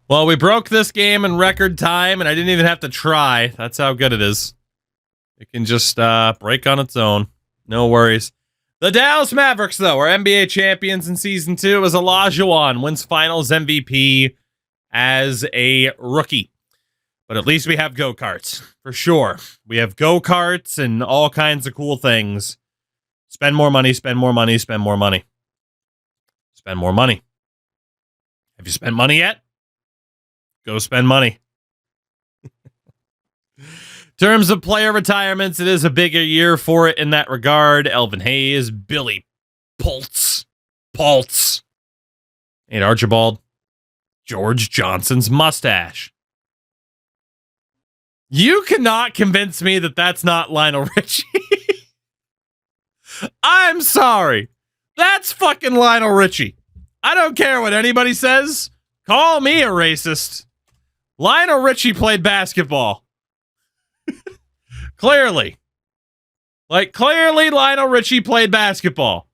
Well, we broke this game in record time, and I didn't even have to try. That's how good it is. It can just break on its own. No worries. The Dallas Mavericks, though, are NBA champions in Season 2 as Olajuwon wins Finals MVP as a rookie. But at least we have go-karts, for sure. We have go-karts and all kinds of cool things. Spend more money, spend more money, spend more money. Spend more money. Have you spent money yet? Go spend money. In terms of player retirements, it is a bigger year for it in that regard. Elvin Hayes, Billy Pultz, Nate Archibald, George Johnson's mustache. You cannot convince me that that's not Lionel Richie. I'm sorry. That's fucking Lionel Richie. I don't care what anybody says. Call me a racist. Lionel Richie played basketball. Clearly. Clearly Lionel Richie played basketball.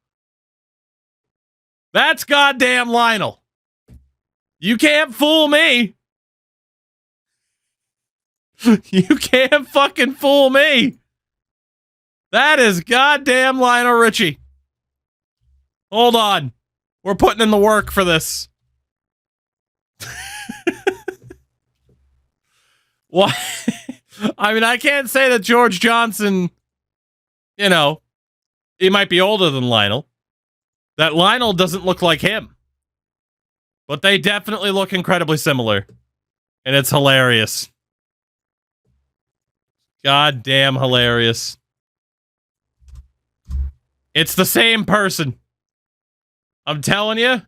That's goddamn Lionel. You can't fool me. You can't fucking fool me. That is goddamn Lionel Richie. Hold on. We're putting in the work for this. What? I mean, I can't say that George Johnson, he might be older than Lionel. That Lionel doesn't look like him. But they definitely look incredibly similar. And it's hilarious. Goddamn hilarious. It's the same person. I'm telling you,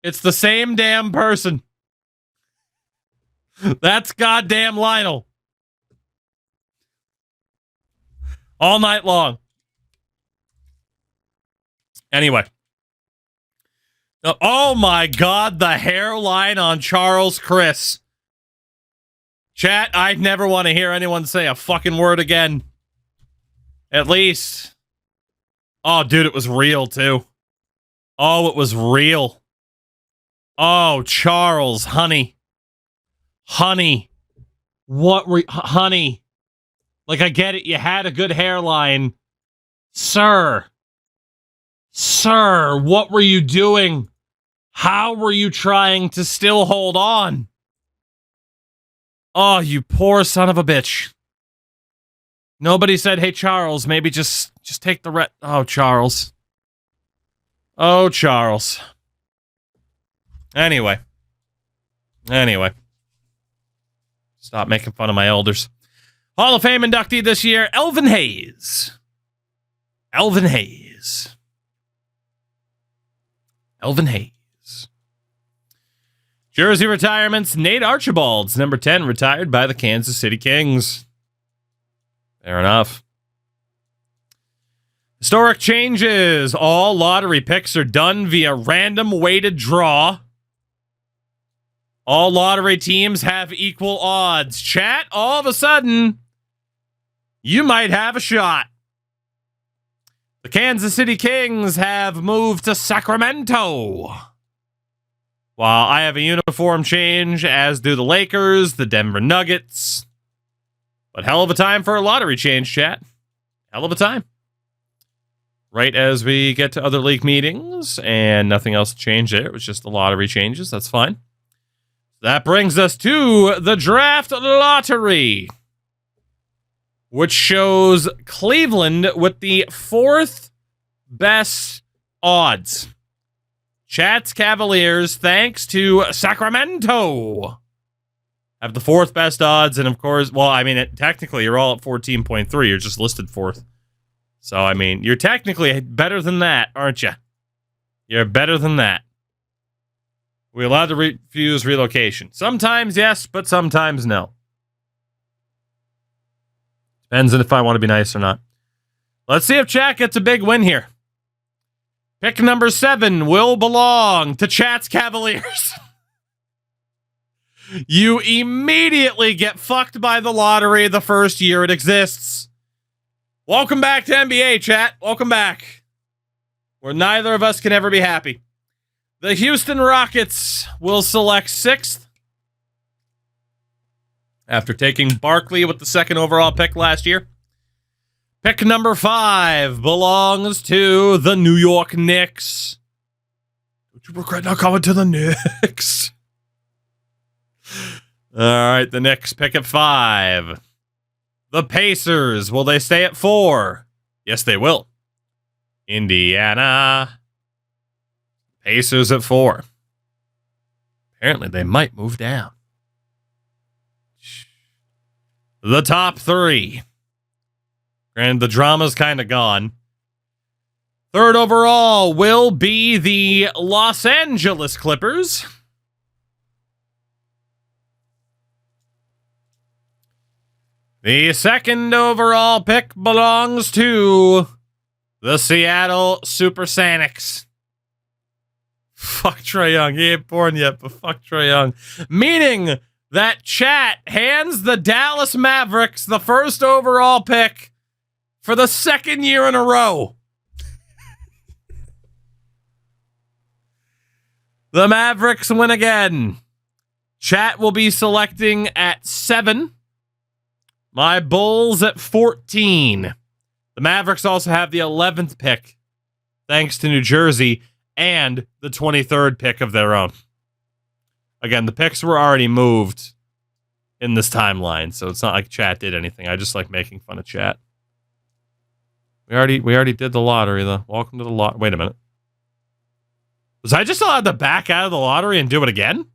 it's the same damn person. That's goddamn Lionel. All night long. Anyway. Oh my God, the hairline on Charles Chris. Chat, I never want to hear anyone say a fucking word again. At least. Oh, dude, it was real, too. Oh, it was real. Oh, Charles, honey. Honey. What were... Honey. I get it. You had a good hairline. Sir, what were you doing? How were you trying to still hold on? Oh, you poor son of a bitch. Nobody said, hey, Charles, maybe just take the Oh, Charles. Oh, Charles. Anyway. Stop making fun of my elders. Hall of Fame inductee this year, Elvin Hayes. Elvin Hayes. Jersey retirements, Nate Archibald's number 10 retired by the Kansas City Kings. Fair enough. Historic changes. All lottery picks are done via random weighted draw. All lottery teams have equal odds. Chat, all of a sudden, you might have a shot. The Kansas City Kings have moved to Sacramento. While I have a uniform change, as do the Lakers, the Denver Nuggets. But hell of a time for a lottery change, chat. Hell of a time. Right as we get to other league meetings, and nothing else changed there. It was just the lottery changes. That's fine. That brings us to the draft lottery, which shows Cleveland with the 4th best odds. Chat's Cavaliers, thanks to Sacramento, have the 4th best odds. And of course, well, I mean, technically you're all at 14.3. You're just listed 4th. So, I mean, you're technically better than that, aren't you? You're better than that. We're allowed to refuse relocation. Sometimes yes, but sometimes no. Depends on if I want to be nice or not. Let's see if Chat gets a big win here. Pick number 7 will belong to Chat's Cavaliers. You immediately get fucked by the lottery the first year it exists. Welcome back to NBA, Chat. Welcome back. Where neither of us can ever be happy. The Houston Rockets will select 6th after taking Barkley with the 2nd overall pick last year. Pick number 5 belongs to the New York Knicks. Don't you regret not going to the Knicks? All right, the Knicks pick at 5. The Pacers, will they stay at 4? Yes, they will. Indiana. Pacers at 4. Apparently, they might move down. The top 3. And the drama's kind of gone. 3rd overall will be the Los Angeles Clippers. The 2nd overall pick belongs to the Seattle Supersonics. Fuck Trae Young. He ain't born yet, but fuck Trae Young. Meaning that chat hands the Dallas Mavericks the 1st overall pick for the 2nd year in a row. The Mavericks win again. Chat will be selecting at 7. My Bulls at 14. The Mavericks also have the 11th pick, thanks to New Jersey, and the 23rd pick of their own. Again, the picks were already moved in this timeline, so it's not like chat did anything. I just like making fun of chat. We already did the lottery, though. Welcome to the lot. Wait a minute. Was I just allowed to back out of the lottery and do it again?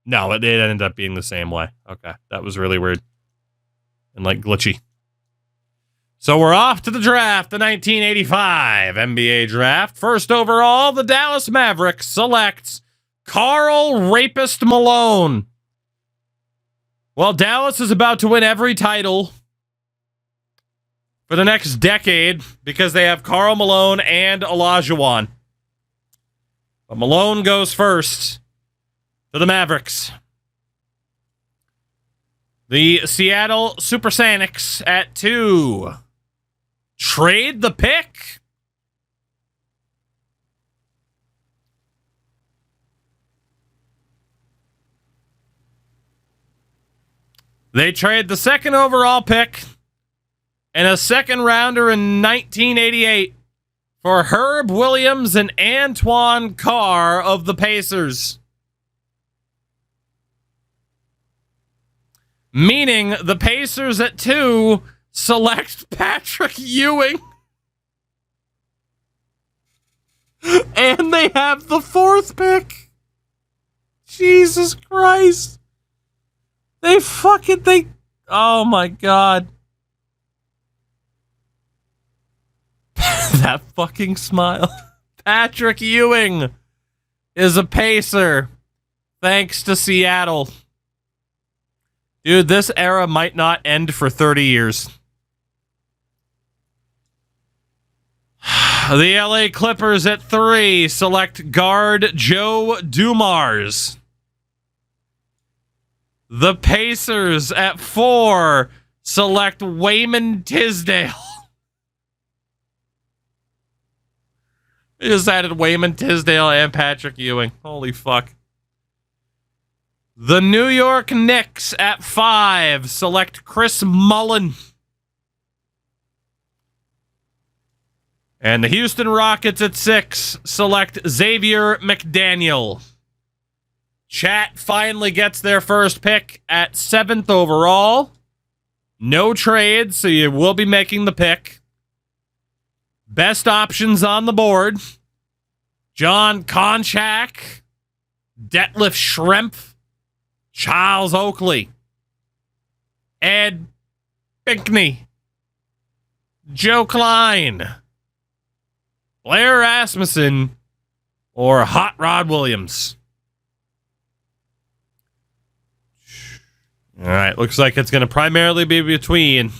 No, it ended up being the same way. Okay, that was really weird. And like glitchy. So we're off to the draft, the 1985 NBA draft. 1st overall, the Dallas Mavericks selects Karl Rapist Malone. Well, Dallas is about to win every title for the next decade because they have Karl Malone and Olajuwon. But Malone goes first to the Mavericks. The Seattle Supersonics at 2. Trade the pick. They trade the 2nd overall pick and a 2nd rounder in 1988 for Herb Williams and Antoine Carr of the Pacers. Meaning the Pacers at 2 select Patrick Ewing. And they have the 4th pick. Jesus Christ. Oh my God. That fucking smile. Patrick Ewing is a Pacer. Thanks to Seattle. Dude, this era might not end for 30 years. The LA Clippers at 3 select guard Joe Dumars. The Pacers at 4 select Wayman Tisdale. They just added Wayman Tisdale and Patrick Ewing. Holy fuck. The New York Knicks at 5 select Chris Mullin. And the Houston Rockets at 6 select Xavier McDaniel. Chat finally gets their 1st pick at 7th overall. No trade, so you will be making the pick. Best options on the board: John Konchak, Detlef Schrempf, Charles Oakley, Ed Pinkney, Joe Klein, Blair Rasmussen, or Hot Rod Williams. All right, looks like it's going to primarily be between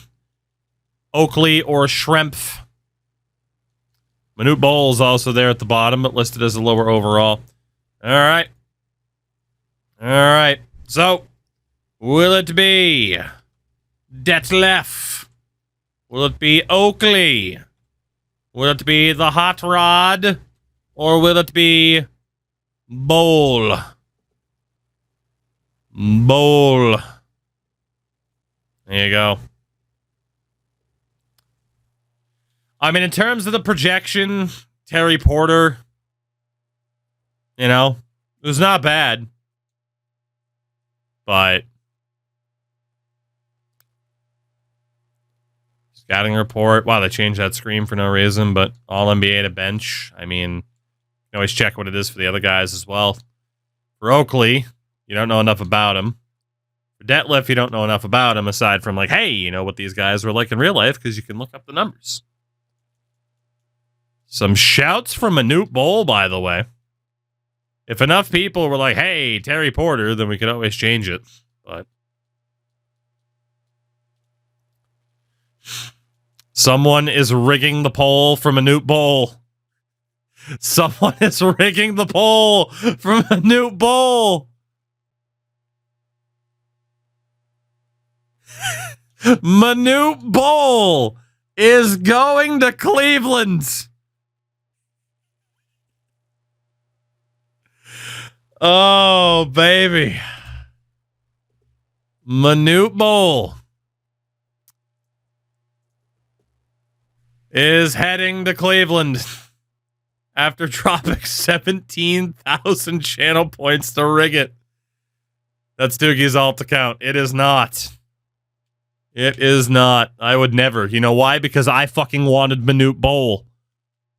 Oakley or Schrempf. Manute Bowles also there at the bottom, but listed as a lower overall. All right. So, will it be Detlef? Will it be Oakley? Will it be the Hot Rod? Or will it be Bowl? There you go. I mean, in terms of the projection, Terry Porter, you know, it was not bad. But scouting report. Wow, they changed that screen for no reason, but all NBA to bench. I mean, you can always check what it is for the other guys as well. For Oakley, you don't know enough about him. For Detlef, you don't know enough about him aside from like, hey, you know what these guys were like in real life because you can look up the numbers. Some shouts from Manute Bol, by the way. If enough people were like, hey, Terry Porter, then we could always change it. But someone is rigging the poll from Manute Bol. Someone is rigging the poll from Manute Bol. Manute Bol is going to Cleveland. Oh, baby. Manute Bol is heading to Cleveland after dropping 17,000 channel points to rig it. That's Doogie's alt account. It is not. It is not. I would never. You know why? Because I fucking wanted Manute Bol.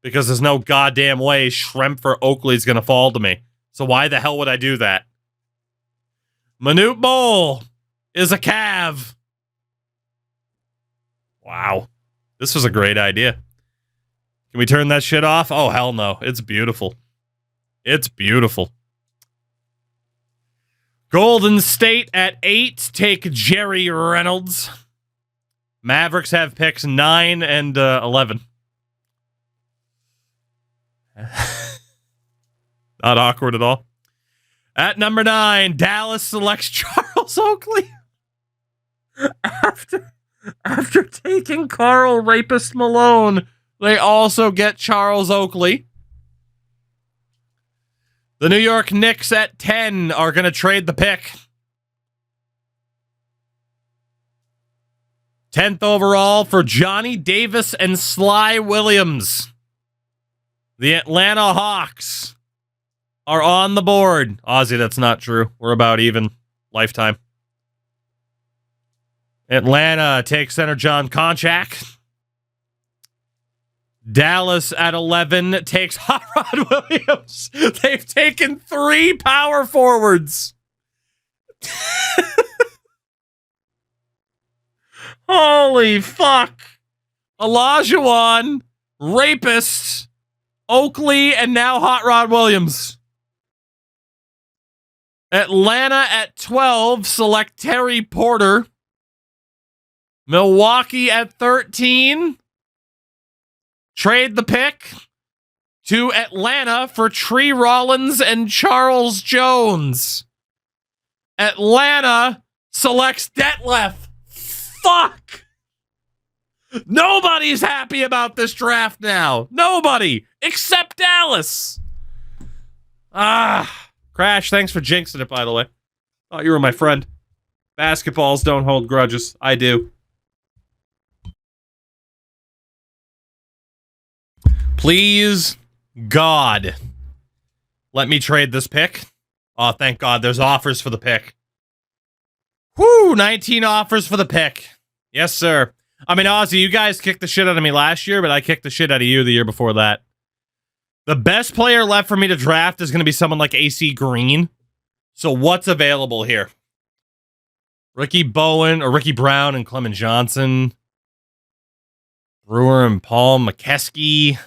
Because there's no goddamn way Shrimp for Oakley's going to fall to me. So why the hell would I do that? Manute Bol is a Cav. Wow. This was a great idea. Can we turn that shit off? Oh, hell no. It's beautiful. It's beautiful. Golden State at 8 take Jerry Reynolds. Mavericks have picks 9 and 11. Not awkward at all. At number 9, Dallas selects Charles Oakley. After taking Carl Rapist Malone, they also get Charles Oakley. The New York Knicks at 10 are going to trade the pick. 10th overall for Johnny Davis and Sly Williams. The Atlanta Hawks are on the board. Ozzy, that's not true. We're about even lifetime. Atlanta takes center John Konchak. Dallas at 11 takes Hot Rod Williams. They've taken 3 power forwards. Holy fuck. Olajuwon, Rapist, Oakley, and now Hot Rod Williams. Atlanta at 12 select Terry Porter. Milwaukee at 13 trade the pick to Atlanta for Tree Rollins and Charles Jones. Atlanta selects Detlef. Fuck! Nobody's happy about this draft now. Nobody except Dallas. Crash, thanks for jinxing it, by the way. Thought you were my friend. Basketballs don't hold grudges. I do. Please, God, let me trade this pick. Oh, thank God, there's offers for the pick. Whoo, 19 offers for the pick. Yes, sir. I mean, Ozzy, you guys kicked the shit out of me last year, but I kicked the shit out of you the year before that. The best player left for me to draft is going to be someone like AC Green. So what's available here? Ricky Bowen, or Ricky Brown and Clement Johnson. Brewer and Paul McKeskey.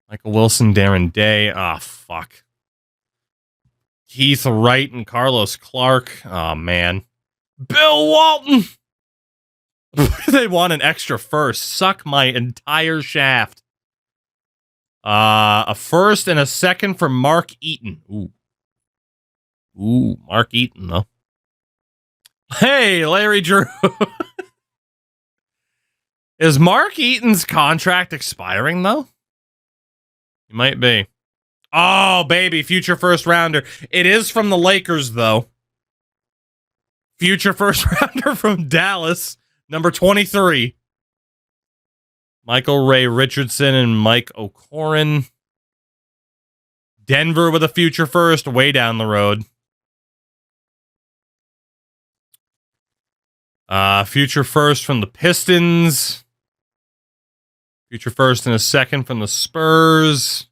Michael Wilson, Darren Day. Ah, fuck. Keith Wright and Carlos Clark. Oh, man. Bill Walton. They want an extra first. Suck my entire shaft. A first and a second for Mark Eaton. Ooh, Mark Eaton, though. Hey, Larry Drew. Is Mark Eaton's contract expiring, though? It might be. Oh, baby, future first rounder. It is from the Lakers, though. Future first rounder from Dallas, number 23. Michael Ray Richardson and Mike O'Corin. Denver with a future first way down the road. Future first from the Pistons. Future first and a second from the Spurs.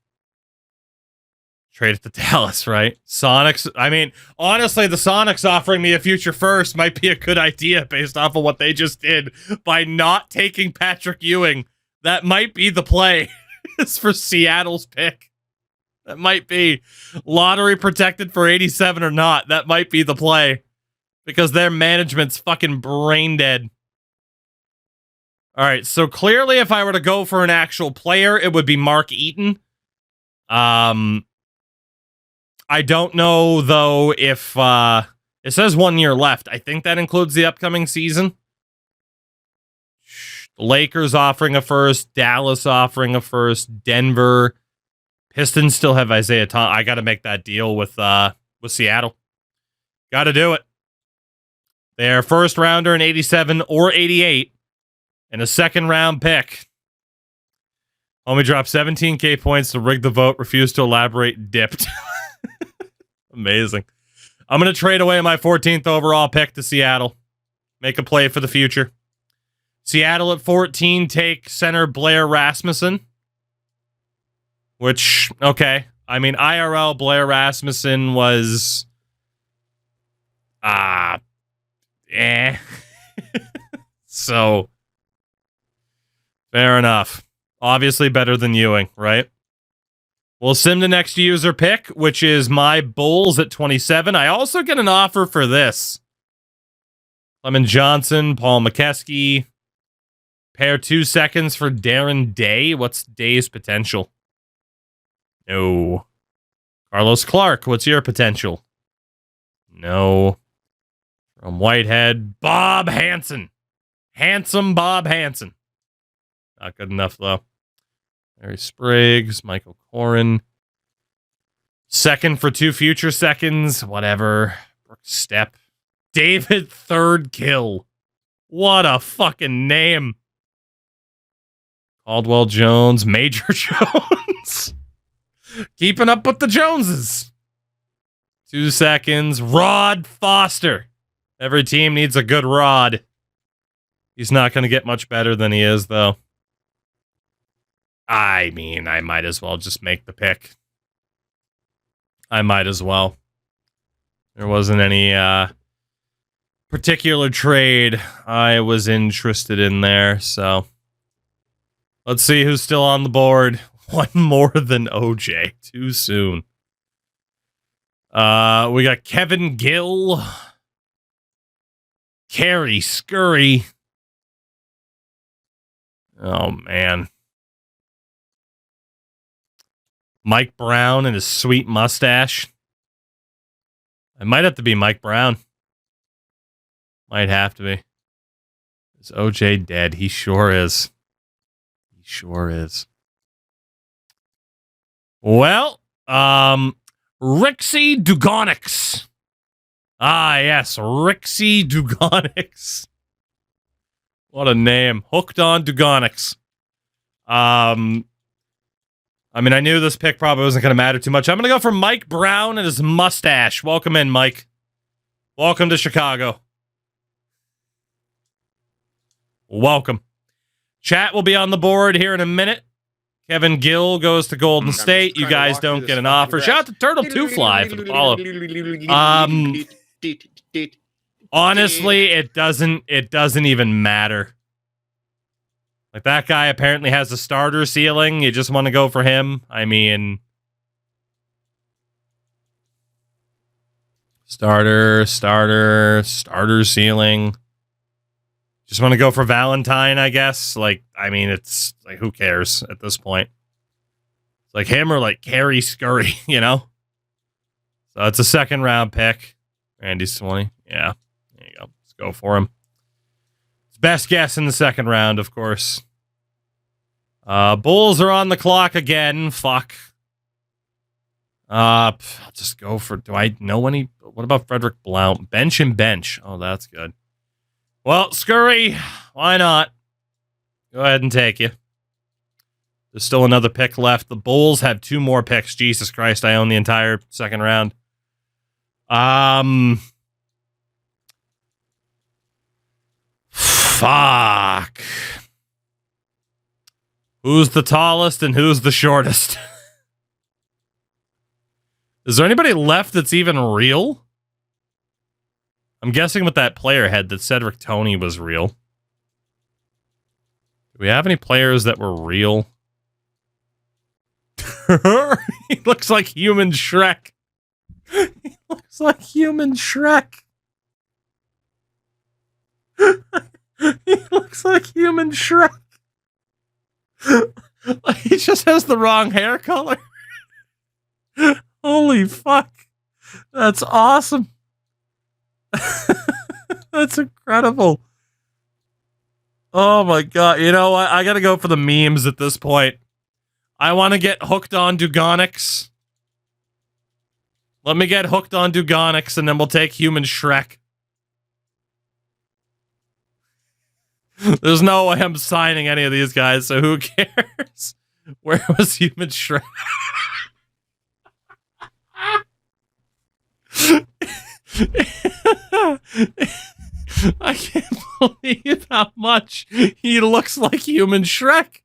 Trade it to Dallas, right? Sonics. I mean, honestly, the Sonics offering me a future first might be a good idea based off of what they just did by not taking Patrick Ewing. That might be the play. It's for Seattle's pick. That might be lottery protected for 87 or not. That might be the play because their management's fucking brain dead. All right, so clearly if I were to go for an actual player, it would be Mark Eaton. I don't know, though, if it says 1 year left. I think that includes the upcoming season. The Lakers offering a first, Dallas offering a first, Denver. Pistons still have Isaiah Thomas. I got to make that deal with Seattle. Got to do it. Their first rounder in 87 or 88 and a second round pick. Homie dropped 17K points to rig the vote, refused to elaborate, dipped. Amazing. I'm going to trade away my 14th overall pick to Seattle. Make a play for the future. Seattle at 14 take center Blair Rasmussen. Which, okay. I mean, IRL Blair Rasmussen was... So, fair enough. Obviously better than Ewing, right? We'll sim the next user pick, which is my Bulls at 27. I also get an offer for this. Clement Johnson, Paul McKeskey. Pair 2 seconds for Darren Day. What's Day's potential? No. Carlos Clark, what's your potential? No. From Whitehead, Bob Hansen. Handsome Bob Hansen. Not good enough, though. Larry Spriggs, Michael Corrin. Second for 2 future seconds. Whatever. Brooks Step. David Third Kill. What a fucking name. Caldwell Jones, Major Jones. Keeping up with the Joneses. 2 seconds. Rod Foster. Every team needs a good Rod. He's not going to get much better than he is, though. I mean, I might as well just make the pick. I might as well. There wasn't any particular trade I was interested in there, so let's see who's still on the board. One more than OJ. Too soon. We got Kevin Gill. Carrie Scurry. Oh, man. Mike Brown and his sweet mustache. I might have to be Mike Brown. Might have to be. Is OJ dead? He sure is. He sure is. Well, Rixie Dugonix. Ah, yes, Rixie Dugonix. What a name. Hooked on Dugonix. I mean, I knew this pick probably wasn't going to matter too much. I'm going to go for Mike Brown and his mustache. Welcome in, Mike. Welcome to Chicago. Welcome. Chat will be on the board here in a minute. Kevin Gill goes to Golden State. You guys don't get an offer. Shout out to Turtle 2 Fly for the follow. Honestly, it doesn't even matter. Like, that guy apparently has a starter ceiling. You just want to go for him. I mean, starter ceiling. Just want to go for Valentine, I guess. Like, I mean, it's like, who cares at this point? It's like him or like Carrie Scurry, you know? So it's a second round pick. Randy's 20. Yeah. There you go. Let's go for him. It's best guess in the second round, of course. Bulls are on the clock again. Fuck. I'll just go for, do I know any? What about Frederick Blount? Bench and bench. Oh, that's good. Well, Scurry, why not? Go ahead and take you. There's still another pick left. The Bulls have 2 more picks. Jesus Christ, I own the entire second round. Fuck. Who's the tallest and who's the shortest? Is there anybody left that's even real? I'm guessing with that player head that Cedric Toney was real. Do we have any players that were real? He looks like human Shrek. He looks like human Shrek. He looks like human Shrek. He just has the wrong hair color. Holy fuck. That's awesome. That's incredible. Oh my god. You know what? I gotta go for the memes at this point. I want to get hooked on Dugonix. Let me get hooked on Dugonix, and then we'll take human Shrek. There's no way I'm signing any of these guys, so who cares? Where was human Shrek? I can't believe how much he looks like human Shrek.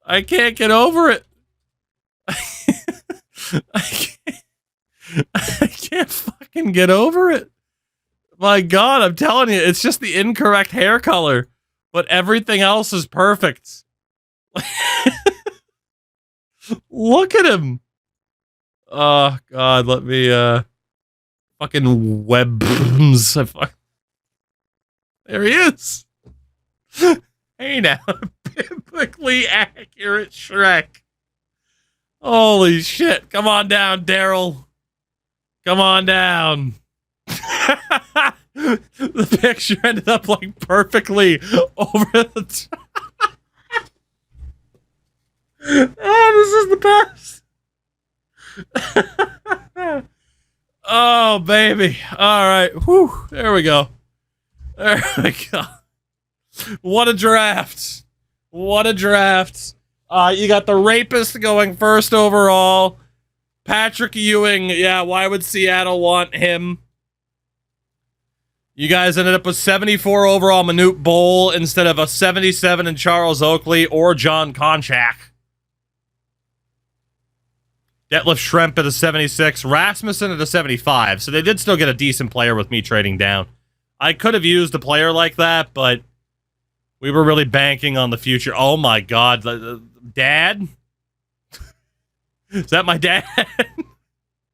I can't get over it. I can't fucking get over it. My god, I'm telling you, it's just the incorrect hair color, but everything else is perfect. Look at him. Oh god, let me fucking webs. There he is. Hey now, biblically accurate Shrek. Holy shit. Come on down, Daryl. Come on down. The picture ended up like perfectly over the top. Oh, this is the best. Oh, baby. All right. Whew. There we go. There we go. What a draft. What a draft. You got the rapist going first overall. Patrick Ewing. Yeah, why would Seattle want him? You guys ended up with 74 overall Manute Bol instead of a 77 in Charles Oakley or John Konchak. Detlef Schrempf at a 76. Rasmussen at a 75. So they did still get a decent player with me trading down. I could have used a player like that, but we were really banking on the future. Oh my god. Dad? Is that my dad?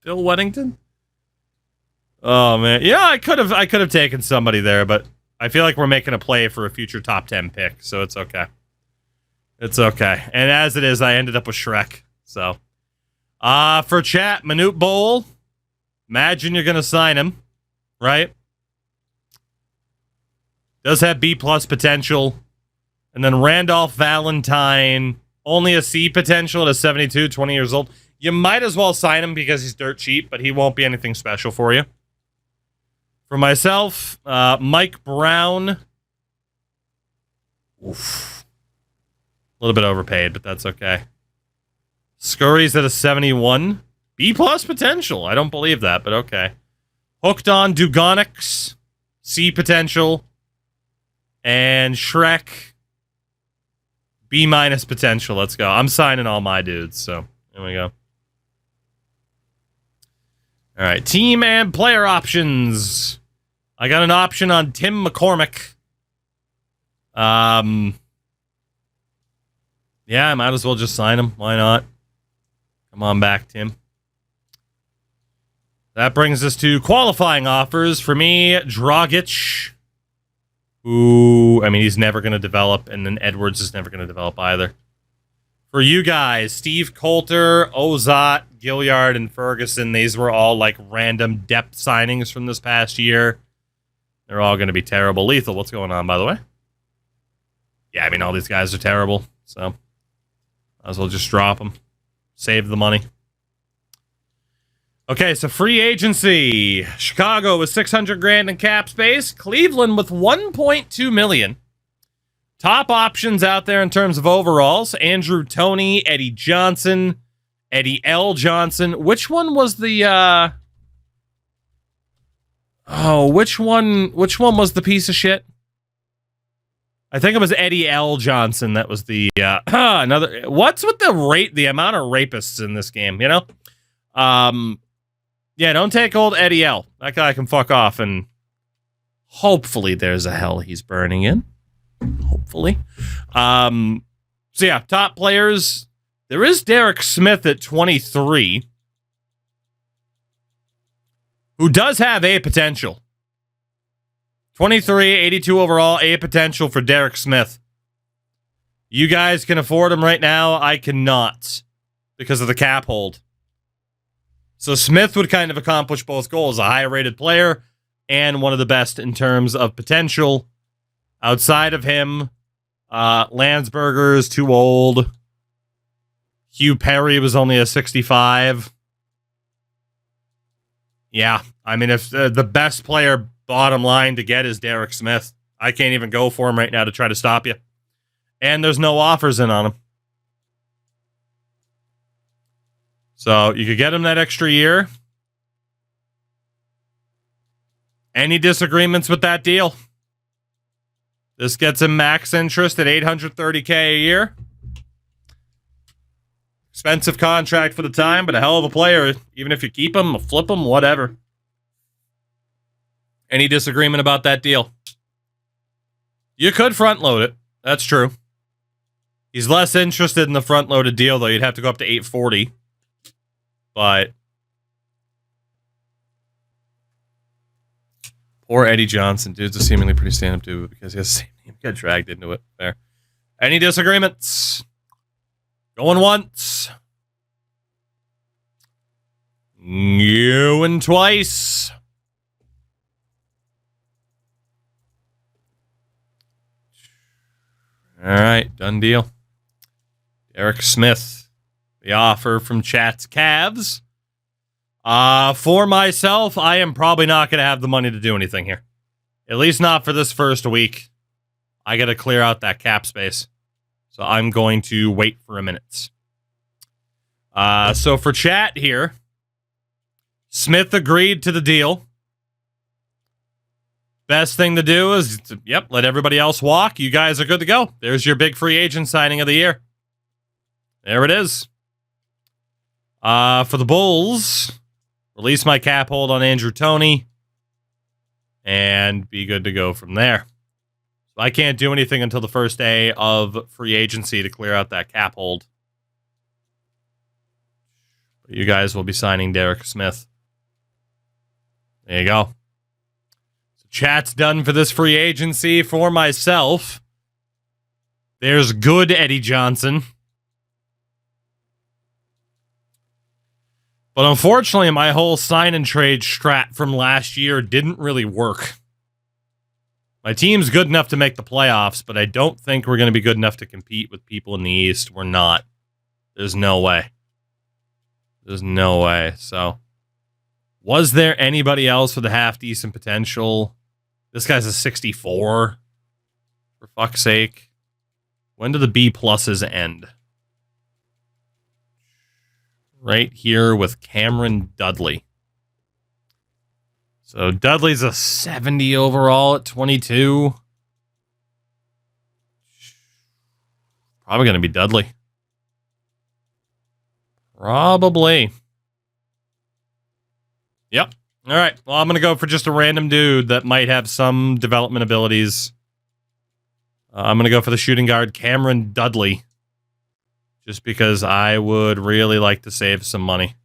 Phil Weddington? Oh man. Yeah, I could have taken somebody there, but I feel like we're making a play for a future top 10 pick, so it's okay. It's okay. And as it is, I ended up with Shrek. So for chat, Manute Bol. Imagine you're gonna sign him, right? Does have B+ potential. And then Randolph Valentine, only a C potential at a 72, 20 years old. You might as well sign him because he's dirt cheap, but he won't be anything special for you. For myself, Mike Brown. Oof. A little bit overpaid, but that's okay. Scurry's at a 71. B+ potential. I don't believe that, but okay. Hooked on Dugonix. C potential. And Shrek. B- potential. Let's go. I'm signing all my dudes, so there we go. All right, team and player options. I got an option on Tim McCormick. Yeah, I might as well just sign him. Why not? Come on back, Tim. That brings us to qualifying offers. For me, Dragic. Ooh, I mean, he's never going to develop, and then Edwards is never going to develop either. For you guys, Steve Coulter, Ozot, Gilliard, and Ferguson, these were all like random depth signings from this past year. They're all going to be terrible. Lethal, what's going on, by the way? Yeah, I mean, all these guys are terrible, so might as well just drop them. Save the money. Okay, so free agency. Chicago with 600 grand in cap space. Cleveland with 1.2 million. Top options out there in terms of overalls. Andrew Toney, Eddie Johnson, Eddie L. Johnson. Which one was the which one was the piece of shit? I think it was Eddie L. Johnson that was the another. What's with the amount of rapists in this game, you know? Yeah, don't take old Eddie L. That guy can fuck off, and hopefully there's a hell he's burning in. Hopefully. So yeah, top players. There is Derek Smith at 23, who does have A potential. 23, 82 overall, A potential for Derek Smith. You guys can afford him right now. I cannot because of the cap hold. So Smith would kind of accomplish both goals, a high-rated player and one of the best in terms of potential. Outside of him, Landsberger is too old. Hugh Perry was only a 65. Yeah, I mean, if the best player bottom line to get is Derek Smith, I can't even go for him right now to try to stop you. And there's no offers in on him. So you could get him that extra year. Any disagreements with that deal? This gets him max interest at $830K a year. Expensive contract for the time, but a hell of a player. Even if you keep him, flip him, whatever. Any disagreement about that deal? You could front load it. That's true. He's less interested in the front loaded deal, though. You'd have to go up to 840. But poor Eddie Johnson, dude's a seemingly pretty stand-up dude because he has the same name. He got dragged into it. There. Any disagreements? Going once. Going twice. All right, done deal. Derek Smith. The offer from Chat's Cavs. For myself, I am probably not going to have the money to do anything here. At least not for this first week. I got to clear out that cap space. So I'm going to wait for a minute. So for Chat here, Smith agreed to the deal. Best thing to do is, let everybody else walk. You guys are good to go. There's your big free agent signing of the year. There it is. For the Bulls, release my cap hold on Andrew Toney and be good to go from there. So I can't do anything until the first day of free agency to clear out that cap hold. But you guys will be signing Derek Smith. There you go. So Chat's done for this free agency. For myself, there's good Eddie Johnson. But unfortunately, my whole sign and trade strat from last year didn't really work. My team's good enough to make the playoffs, but I don't think we're going to be good enough to compete with people in the East. We're not. There's no way. There's no way. So, was there anybody else with a half-decent potential? This guy's a 64. For fuck's sake. When do the B pluses end? Right here with Cameron Dudley. So Dudley's a 70 overall at 22. Probably going to be Dudley. Probably. Yep. All right. Well, I'm going to go for just a random dude that might have some development abilities. I'm going to go for the shooting guard, Cameron Dudley. Just because I would really like to save some money.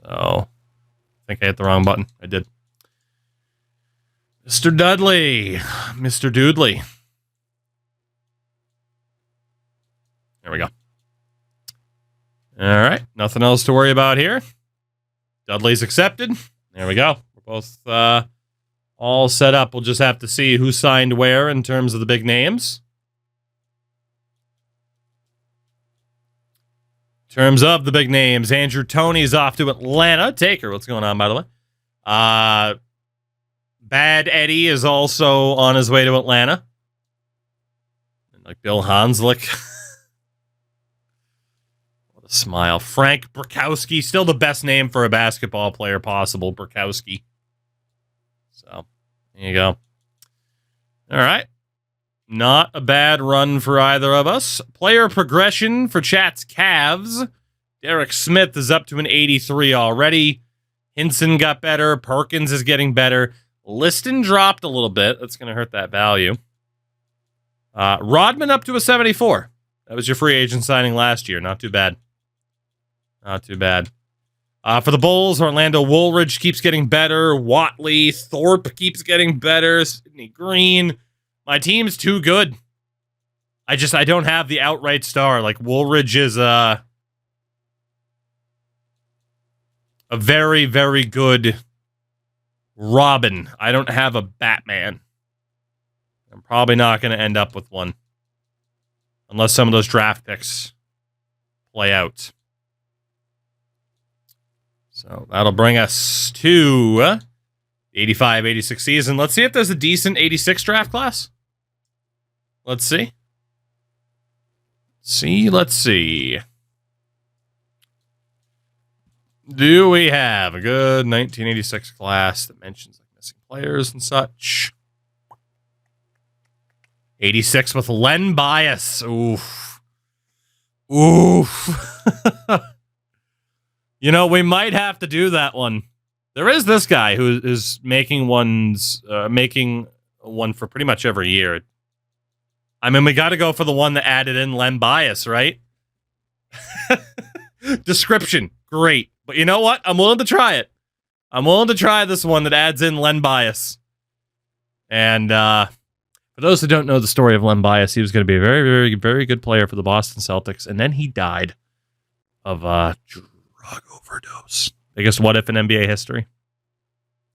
So, I think I hit the wrong button. I did. Mr. Dudley. Mr. Doodley. There we go. All right. Nothing else to worry about here. Dudley's accepted. There we go. We're both all set up. We'll just have to see who signed where in terms of the big names. In terms of the big names, Andrew Toney's off to Atlanta. Taker, what's going on, by the way? Bad Eddie is also on his way to Atlanta. Like Bill Hanslick. What a smile. Frank Burkowski, still the best name for a basketball player possible, Burkowski. So, there you go. All right. Not a bad run for either of us. Player progression for Chat's Cavs. Derek Smith is up to an 83 already. Hinson got better. Perkins is getting better. Liston dropped a little bit. That's going to hurt that value. Rodman up to a 74. That was your free agent signing last year. Not too bad. Not too bad. For the Bulls, Orlando Woolridge keeps getting better. Watley, Thorpe keeps getting better. Sidney Green. My team's too good. I don't have the outright star. Like, Woolridge is a very, very good Robin. I don't have a Batman. I'm probably not going to end up with one. Unless some of those draft picks play out. So that'll bring us to 85-86 season. Let's see if there's a decent 86 draft class. Let's see. Let's see. Do we have a good 1986 class that mentions like missing players and such? 86 with Len Bias. Oof. Oof. You know, we might have to do that one. There is this guy who is making one for pretty much every year. I mean, we got to go for the one that added in Len Bias, right? Description, great. But you know what? I'm willing to try it. I'm willing to try this one that adds in Len Bias. And for those who don't know the story of Len Bias, he was going to be a very, very, very good player for the Boston Celtics. And then he died of drug overdose. Biggest what if in NBA history?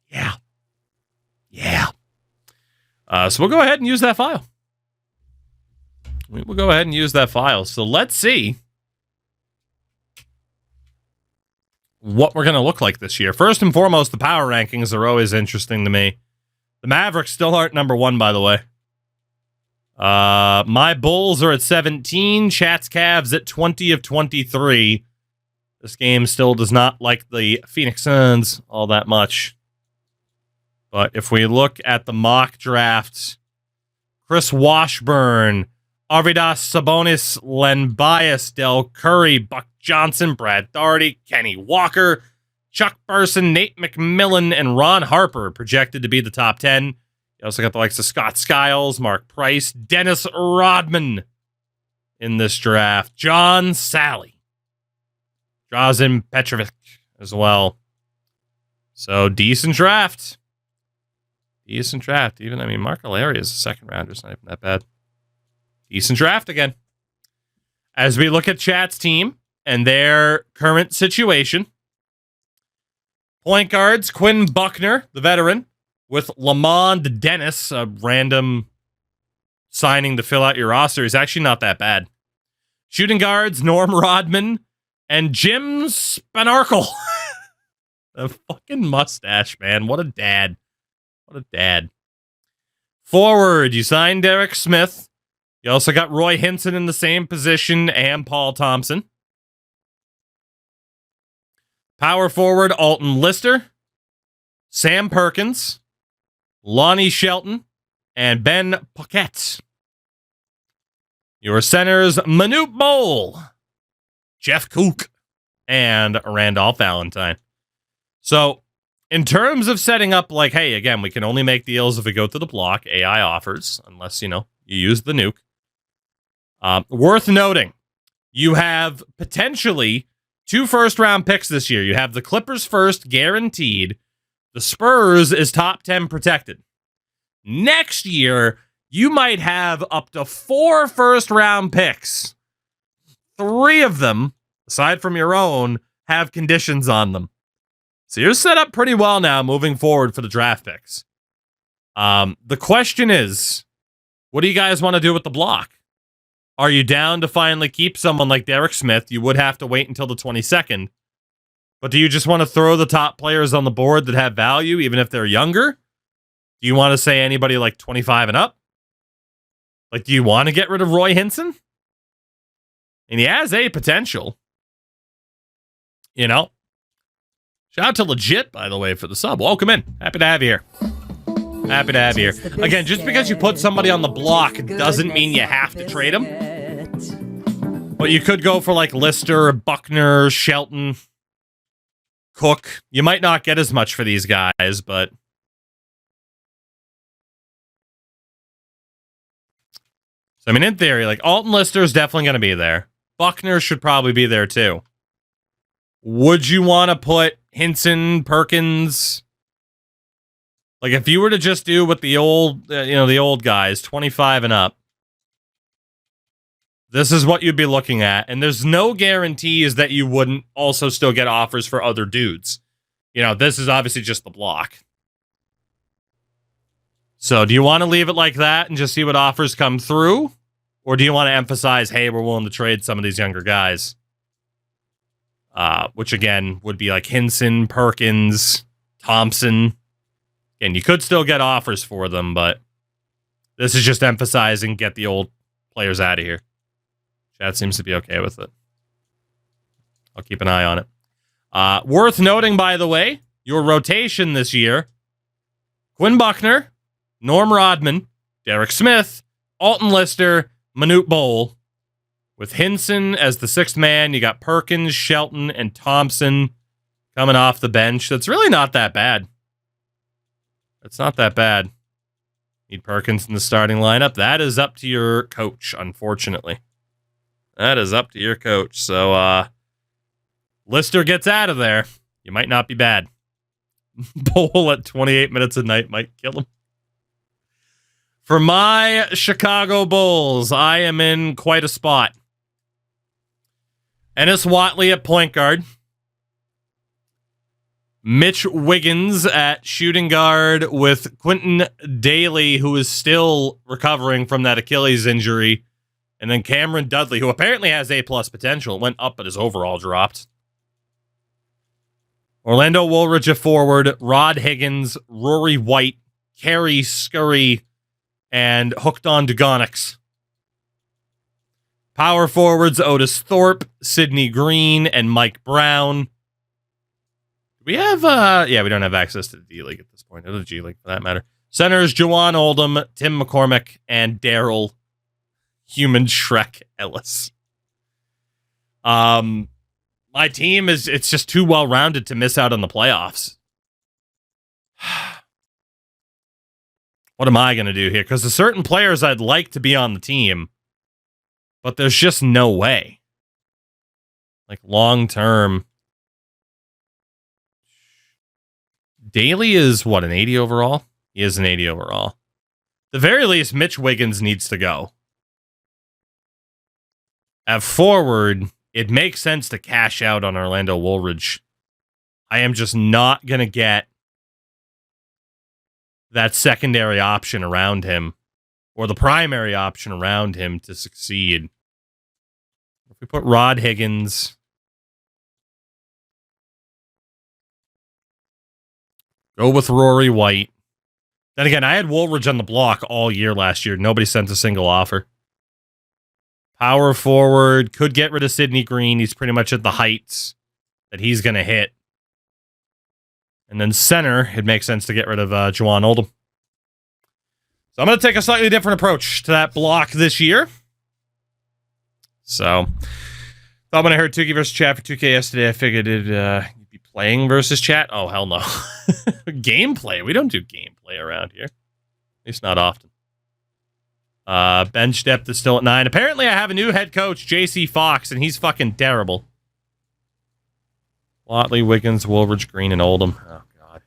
Yeah. So we'll go ahead and use that file. We'll go ahead and use that file. So let's see what we're going to look like this year. First and foremost, the power rankings are always interesting to me. The Mavericks still aren't number one, by the way. My Bulls are at 17. Chat's Cavs at 20 of 23. This game still does not like the Phoenix Suns all that much. But if we look at the mock drafts, Chris Washburn, Arvidas Sabonis, Len Bias, Del Curry, Buck Johnson, Brad Daugherty, Kenny Walker, Chuck Burson, Nate McMillan, and Ron Harper projected to be the top 10. You also got the likes of Scott Skiles, Mark Price, Dennis Rodman in this draft. John Sally. Drazen Petrovic as well. So, decent draft. Even, I mean, Mark Alaria is a second rounder. It's not even that bad. Decent draft again. As we look at Chat's team and their current situation, point guards, Quinn Buckner, the veteran, with Lamond Dennis, a random signing to fill out your roster, is actually not that bad. Shooting guards, Norm Rodman, and Jim Spanarkel. A fucking mustache, man. What a dad. What a dad. Forward, you signed Derek Smith. You also got Roy Hinson in the same position and Paul Thompson. Power forward, Alton Lister, Sam Perkins, Lonnie Shelton, and Ben Paquette. Your centers, Manute Bol, Jeff Kook, and Randolph Valentine. So, in terms of setting up, like, hey, again, we can only make deals if we go through the block, AI offers, unless, you use the nuke. Worth noting, you have potentially 2 first-round picks this year. You have the Clippers first, guaranteed. The Spurs is top 10 protected. Next year, you might have up to 4 first-round picks. 3 of them, aside from your own, have conditions on them. So you're set up pretty well now moving forward for the draft picks. The question is, what do you guys want to do with the block? Are you down to finally keep someone like Derek Smith? You would have to wait until the 22nd. But do you just want to throw the top players on the board that have value, even if they're younger? Do you want to say anybody like 25 and up? Like, do you want to get rid of Roy Hinson? And he has a potential. You know? Shout out to Legit, by the way, for the sub. Welcome in. Happy to have you here. Happy to have you here. Again, just because you put somebody on the block doesn't mean you have to trade them. But you could go for like Lister, Buckner, Shelton, Cook. You might not get as much for these guys, but... So, I mean, in theory, like, Alton Lister is definitely going to be there. Buckner should probably be there, too. Would you want to put Hinson, Perkins? Like, if you were to just do what the old, the old guys, 25 and up, this is what you'd be looking at. And there's no guarantees that you wouldn't also still get offers for other dudes. This is obviously just the block. So do you want to leave it like that and just see what offers come through? Or do you want to emphasize, hey, we're willing to trade some of these younger guys? Which, again, would be like Hinson, Perkins, Thompson. Again, you could still get offers for them, but this is just emphasizing get the old players out of here. Chad seems to be okay with it. I'll keep an eye on it. Worth noting, by the way, your rotation this year. Quinn Buckner, Norm Rodman, Derek Smith, Alton Lister, Manute Bol. With Hinson as the sixth man, you got Perkins, Shelton, and Thompson coming off the bench. That's really not that bad. It's not that bad. Need Perkins in the starting lineup. That is up to your coach, unfortunately. That is up to your coach. So, Lister gets out of there. You might not be bad. Bol at 28 minutes a night might kill him. For my Chicago Bulls, I am in quite a spot. Ennis Watley at point guard. Mitch Wiggins at shooting guard with Quentin Daly, who is still recovering from that Achilles injury. And then Cameron Dudley, who apparently has A-plus potential. Went up, but his overall dropped. Orlando Woolridge at forward. Rod Higgins, Rory White, Kerry Scurry, and hooked on Dugonix. Power forwards, Otis Thorpe, Sidney Green, and Mike Brown. We have, we don't have access to the D-League at this point, or the G-League for that matter. Centers, Juwan Oldham, Tim McCormick, and Daryl Human Shrek Ellis. My team it's just too well-rounded to miss out on the playoffs. What am I going to do here? Because there's certain players I'd like to be on the team, but there's just no way. Like, long-term. Daly is, what, an 80 overall? He is an 80 overall. At the very least, Mitch Wiggins needs to go. At forward, it makes sense to cash out on Orlando Woolridge. I am just not going to get that secondary option around him, or the primary option around him to succeed. If we put Rod Higgins, go with Rory White. Then again, I had Woolridge on the block all year last year. Nobody sent a single offer. Power forward, could get rid of Sidney Green. He's pretty much at the heights that he's going to hit. And then center, it makes sense to get rid of Juwan Oldham. So I'm going to take a slightly different approach to that block this year. So, thought when I heard 2K versus chat for 2K yesterday, I figured you'd be playing versus chat. Oh, hell no. Gameplay. We don't do gameplay around here. At least not often. Bench depth is still at 9. Apparently, I have a new head coach, JC Fox, and he's fucking terrible. Watley, Wiggins, Woolridge, Green, and Oldham. Oh, God.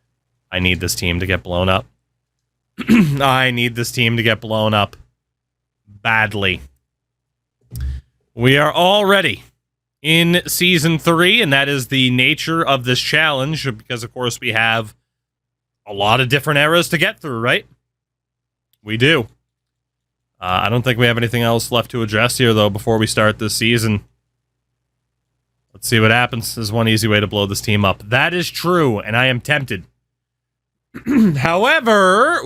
I need this team to get blown up. I need this team to get blown up badly. We are already in Season 3, and that is the nature of this challenge, because, of course, we have a lot of different eras to get through, right? We do. I don't think we have anything else left to address here, though, before we start this season. Let's see what happens. There's one easy way to blow this team up. That is true, and I am tempted. However,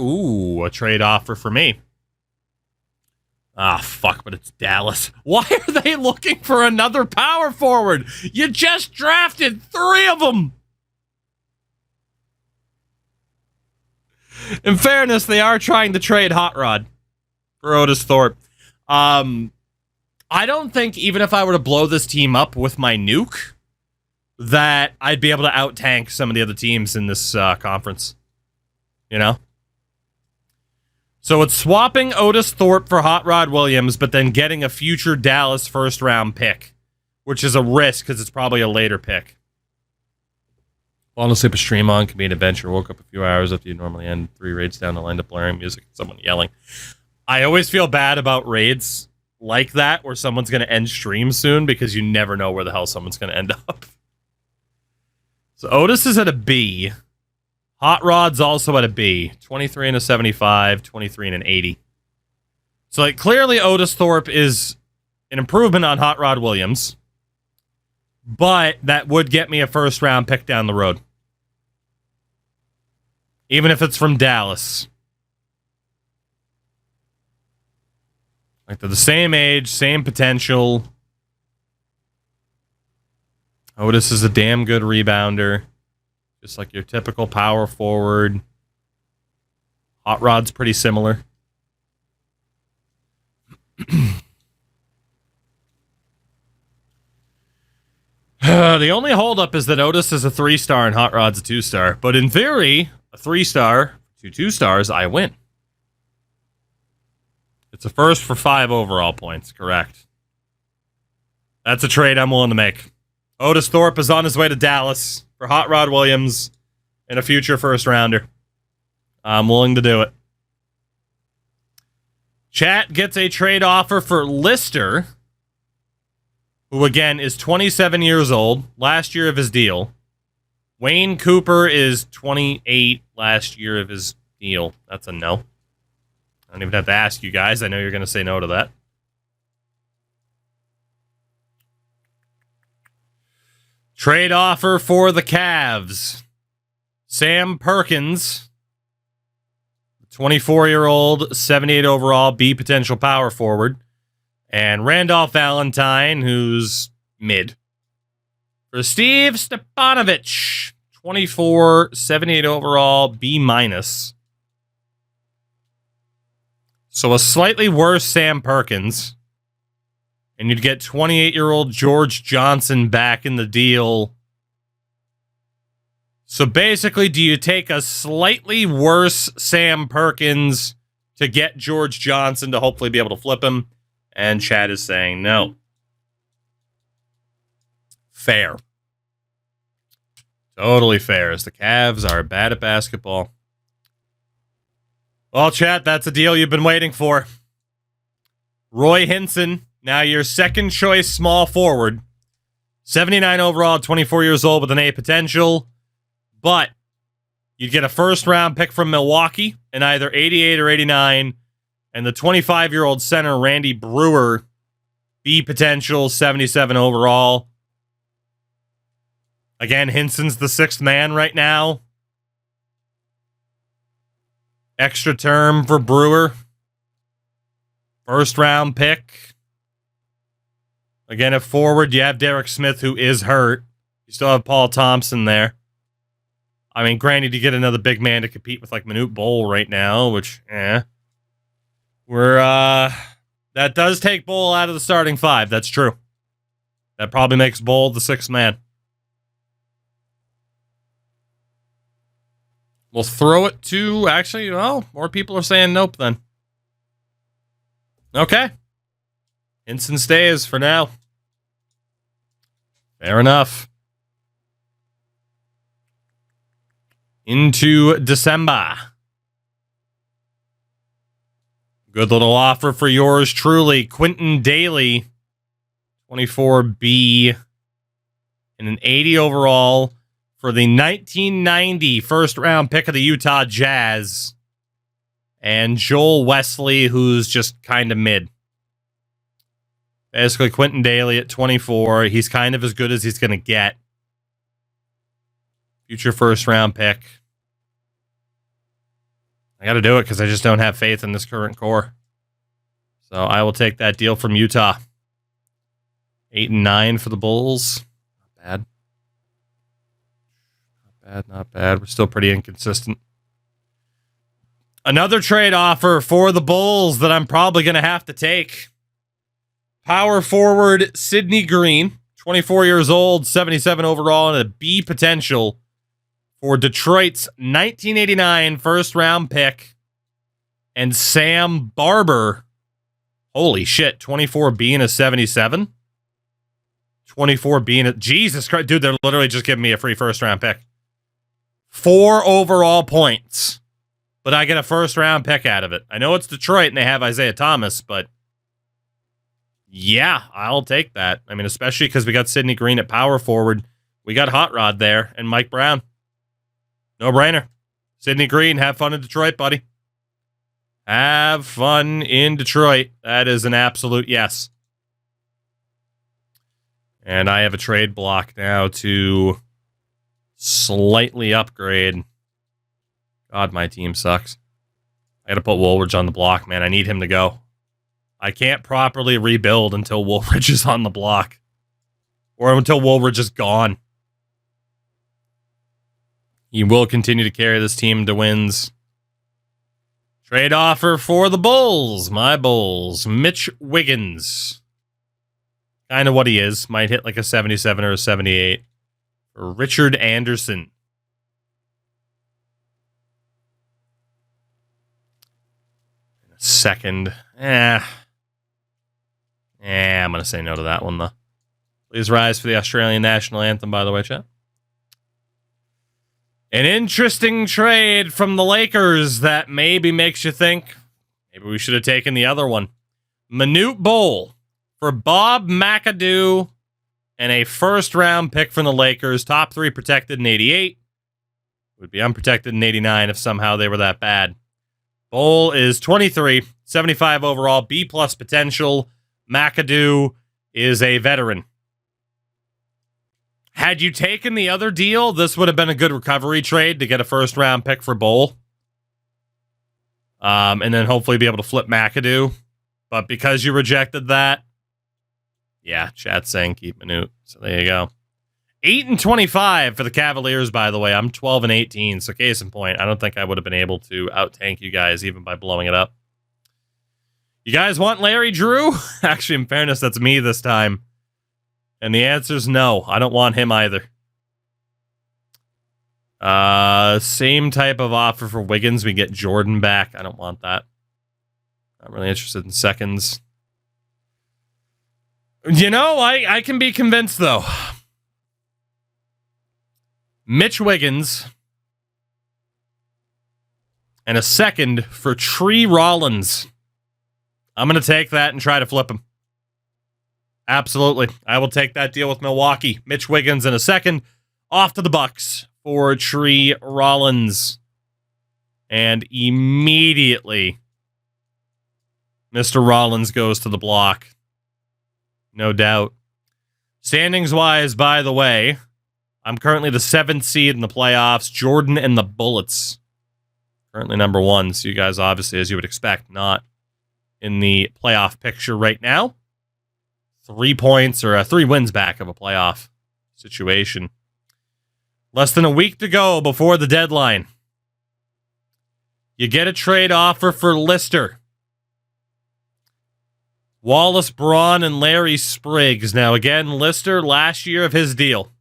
a trade offer for me. Ah, fuck, but it's Dallas. Why are they looking for another power forward? You just drafted 3 of them. In fairness, they are trying to trade Hot Rod for Otis Thorpe. I don't think even if I were to blow this team up with my nuke, that I'd be able to out-tank some of the other teams in this conference. You know? So it's swapping Otis Thorpe for Hot Rod Williams, but then getting a future Dallas first-round pick, which is a risk because it's probably a later pick. Falling asleep a stream on can be an adventure. Woke up a few hours after you normally end 3 raids down to line up blaring music and someone yelling. I always feel bad about raids like that where someone's going to end stream soon because you never know where the hell someone's going to end up. So Otis is at a B. Hot Rod's also at a B. 23 and a 75, 23 and an 80. So like clearly Otis Thorpe is an improvement on Hot Rod Williams. But that would get me a first-round pick down the road. Even if it's from Dallas. Like, they're the same age, same potential. Otis is a damn good rebounder. Just like your typical power forward. Hot Rod's pretty similar. The only holdup is that Otis is a 3-star and Hot Rod's a 2-star. But in theory, a 3-star to 2 stars, I win. It's a first for 5 overall points, correct. That's a trade I'm willing to make. Otis Thorpe is on his way to Dallas for Hot Rod Williams and a future first-rounder. I'm willing to do it. Chat gets a trade offer for Lister, who, again, is 27 years old, last year of his deal. Wayne Cooper is 28, last year of his deal. That's a no. I don't even have to ask you guys. I know you're going to say no to that. Trade offer for the Cavs. Sam Perkins, 24-year-old, 78 overall, B potential power forward. And Randolph Valentine, who's mid. For Steve Stepanovich, 24, 78 overall, B minus. So a slightly worse Sam Perkins. And you'd get 28-year-old George Johnson back in the deal. So basically, do you take a slightly worse Sam Perkins to get George Johnson to hopefully be able to flip him? And Chad is saying no. Fair. Totally fair, as the Cavs are bad at basketball. Well, Chad, that's a deal you've been waiting for. Roy Hinson, now your second choice small forward. 79 overall, 24 years old with an A potential. But you'd get a first-round pick from Milwaukee in either 88 or 89. And the 25-year-old center, Randy Brewer, B potential, 77 overall. Again, Hinson's the 6th man right now. Extra term for Brewer. First-round pick. Again, at forward, you have Derek Smith, who is hurt. You still have Paul Thompson there. I mean, granted, you get another big man to compete with, like, Manute Bol right now, which, that does take Bol out of the starting 5. That's true. That probably makes Bol the 6th man. We'll throw it to, actually, well, more people are saying nope then. Okay. Hinson stays for now. Fair enough. Into December. Good little offer for yours truly. Quentin Daly, 24B, and an 80 overall for the 1990 first-round pick of the Utah Jazz. and Joel Wesley, who's just kind of mid. Basically, Quentin Daly at 24. He's kind of as good as he's going to get. Future first-round pick. I got to do it because I just don't have faith in this current core. So I will take that deal from Utah. 8 and 9 for the Bulls. Not bad. Not bad. We're still pretty inconsistent. Another trade offer for the Bulls that I'm probably going to have to take. Power forward Sidney Green, 24 years old, 77 overall, and a B potential for Detroit's 1989 first-round pick. And Sam Barber, holy shit, 24 being a 77? 24 being a... Jesus Christ, dude, they're literally just giving me a free first-round pick. 4 overall points, but I get a first-round pick out of it. I know it's Detroit and they have Isaiah Thomas, but yeah, I'll take that. I mean, especially because we got Sidney Green at power forward. We got Hot Rod there and Mike Brown. No-brainer. Sidney Green, have fun in Detroit, buddy. Have fun in Detroit. That is an absolute yes. And I have a trade block now to slightly upgrade. God, my team sucks. I got to put Woolridge on the block, man. I need him to go. I can't properly rebuild until Woolridge is on the block. Or until Woolridge is gone. He will continue to carry this team to wins. Trade offer for the Bulls. My Bulls. Mitch Wiggins. Kind of what he is. Might hit like a 77 or a 78. For Richard Anderson. Second. I'm going to say no to that one, though. Please rise for the Australian national anthem, by the way, chat. An interesting trade from the Lakers that maybe makes you think maybe we should have taken the other one. Manute Bol for Bob McAdoo and a first-round pick from the Lakers. Top 3 protected in 88. Would be unprotected in 89 if somehow they were that bad. Bol is 23, 75 overall, B-plus potential. McAdoo is a veteran. Had you taken the other deal, this would have been a good recovery trade to get a first-round pick for Bol. And then hopefully be able to flip McAdoo. But because you rejected that, yeah, chat's saying keep Manute. So there you go. 8 and 25 for the Cavaliers, by the way. I'm 12 and 18, so case in point, I don't think I would have been able to out-tank you guys even by blowing it up. You guys want Larry Drew? Actually, in fairness, that's me this time. And the answer's no. I don't want him either. Same type of offer for Wiggins. We get Jordan back. I don't want that. Not really interested in seconds. You know, I can be convinced, though. Mitch Wiggins and a second for Tree Rollins. I'm going to take that and try to flip him. Absolutely. I will take that deal with Milwaukee. Mitch Wiggins in a second. Off to the Bucks for Tree Rollins. And immediately, Mr. Rollins goes to the block. No doubt. Standings-wise, by the way, I'm currently the 7th seed in the playoffs. Jordan and the Bullets. Currently number 1. So you guys, obviously, as you would expect, not in the playoff picture right now. 3 points or 3 wins back of a playoff situation. Less than a week to go before the deadline. You get a trade offer for Lister. Wallace Braun and Larry Spriggs. Now, again, Lister, last year of his deal.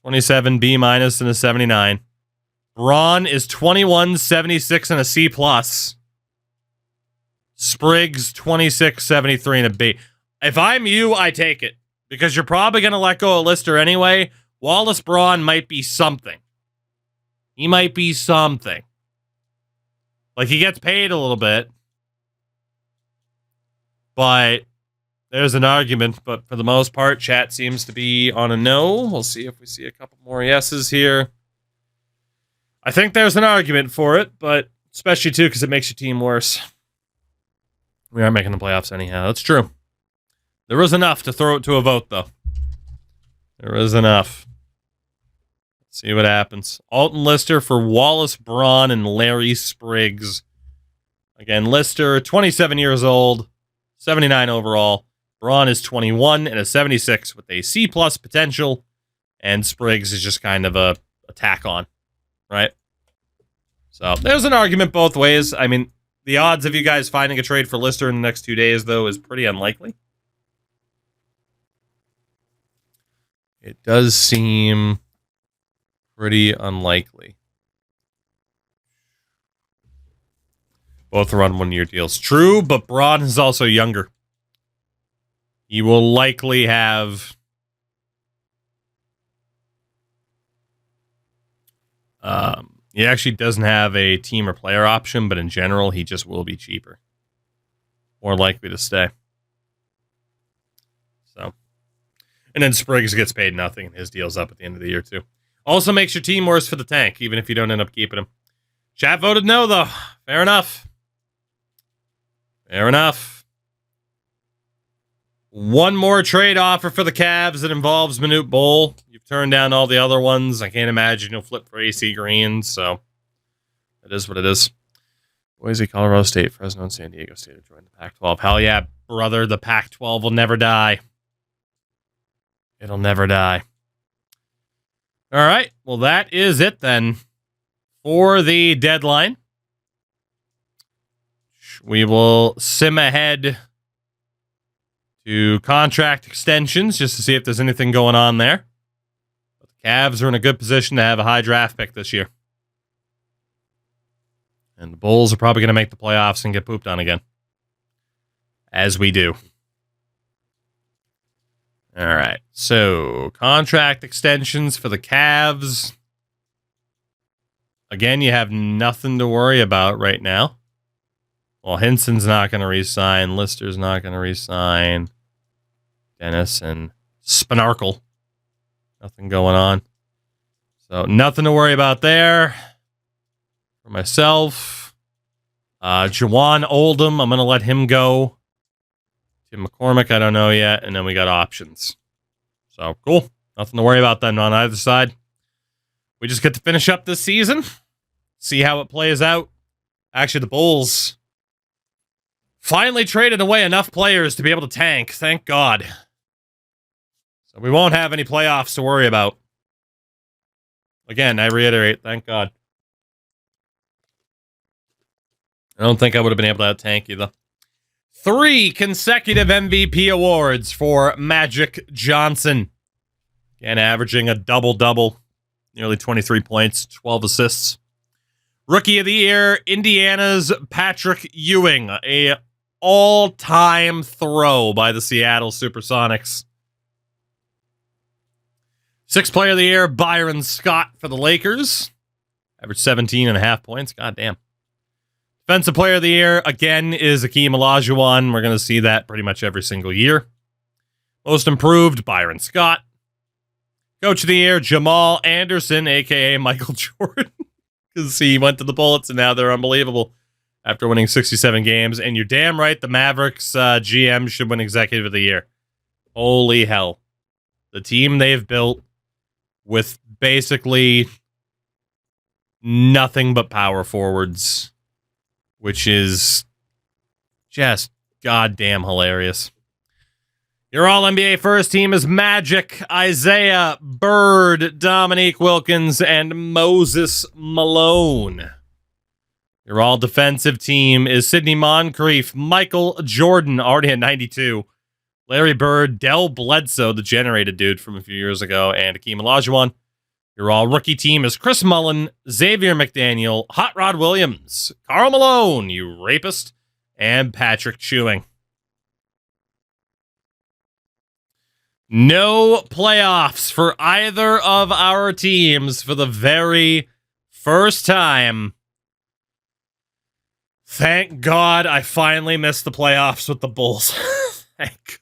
27 B- and a 79. Braun is 21, 76, and a C+. Spriggs, 26, 73, and a B. If I'm you, I take it. Because you're probably going to let go of Lister anyway. Wallace Braun might be something. He might be something. Like, he gets paid a little bit. But there's an argument. But for the most part, chat seems to be on a no. We'll see if we see a couple more yeses here. I think there's an argument for it, but Especially, too, because it makes your team worse. We aren't making the playoffs anyhow. That's true. There was enough to throw it to a vote, though. There was enough. Let's see what happens. Alton Lister for Wallace Braun and Larry Spriggs. Again, Lister, 27 years old, 79 overall. Braun is 21 and a 76 with a C+ potential. And Spriggs is just kind of a tack on, right? So there's an argument both ways. I mean, the odds of you guys finding a trade for Lister in the next 2 days, though, is pretty unlikely. It does seem pretty unlikely. Both are on one-year deals. True, but Braun is also younger. He will likely have... he actually doesn't have a team or player option, but in general, he just will be cheaper. More likely to stay. So... And then Spriggs gets paid nothing, and his deal's up at the end of the year, too. Also makes your team worse for the tank, even if you don't end up keeping him. Chat voted no, though. Fair enough. Fair enough. One more trade offer for the Cavs that involves Manute Bol. You've turned down all the other ones. I can't imagine you'll flip for AC Green, so it is what it is. Boise, Colorado State, Fresno, and San Diego State have joined the Pac-12. Hell yeah, brother. The Pac-12 will never die. It'll never die. All right. Well, that is it then for the deadline. We will sim ahead to contract extensions just to see if there's anything going on there. But the Cavs are in a good position to have a high draft pick this year. And the Bulls are probably going to make the playoffs and get pooped on again. As we do. All right, so contract extensions for the Cavs. Again, you have nothing to worry about right now. Well, Hinson's not going to re-sign. Lister's not going to re-sign. Dennis and Spinarkle. Nothing going on. So nothing to worry about there. For myself, Jawan Oldham, I'm going to let him go. Tim McCormick, I don't know yet. And then we got options. So, cool. Nothing to worry about then on either side. We just get to finish up this season. See how it plays out. Actually, the Bulls finally traded away enough players to be able to tank. Thank God. So we won't have any playoffs to worry about. Again, I reiterate, thank God. I don't think I would have been able to tank either. 3 consecutive MVP awards for Magic Johnson. Again, averaging a double-double. Nearly 23 points, 12 assists. Rookie of the Year, Indiana's Patrick Ewing. A all-time throw by the Seattle Supersonics. 6th Player of the Year, Byron Scott for the Lakers. Averaged 17.5 points. God damn. Defensive Player of the Year, again, is Akeem Olajuwon. We're going to see that pretty much every single year. Most Improved, Byron Scott. Coach of the Year, Jamal Anderson, a.k.a. Michael Jordan. Because he went to the Bullets, and now they're unbelievable after winning 67 games. And you're damn right, the Mavericks GM should win Executive of the Year. Holy hell. The team they've built with basically nothing but power forwards, which is just goddamn hilarious. Your All-NBA first team is Magic, Isaiah, Bird, Dominique Wilkins, and Moses Malone. Your all-defensive team is Sidney Moncrief, Michael Jordan, already at 92, Larry Bird, Del Bledsoe, the generated dude from a few years ago, and Akeem Olajuwon. Your all-rookie team is Chris Mullin, Xavier McDaniel, Hot Rod Williams, Karl Malone, you rapist, and Patrick Ewing. No playoffs for either of our teams for the very first time. Thank God I finally missed the playoffs with the Bulls. Thank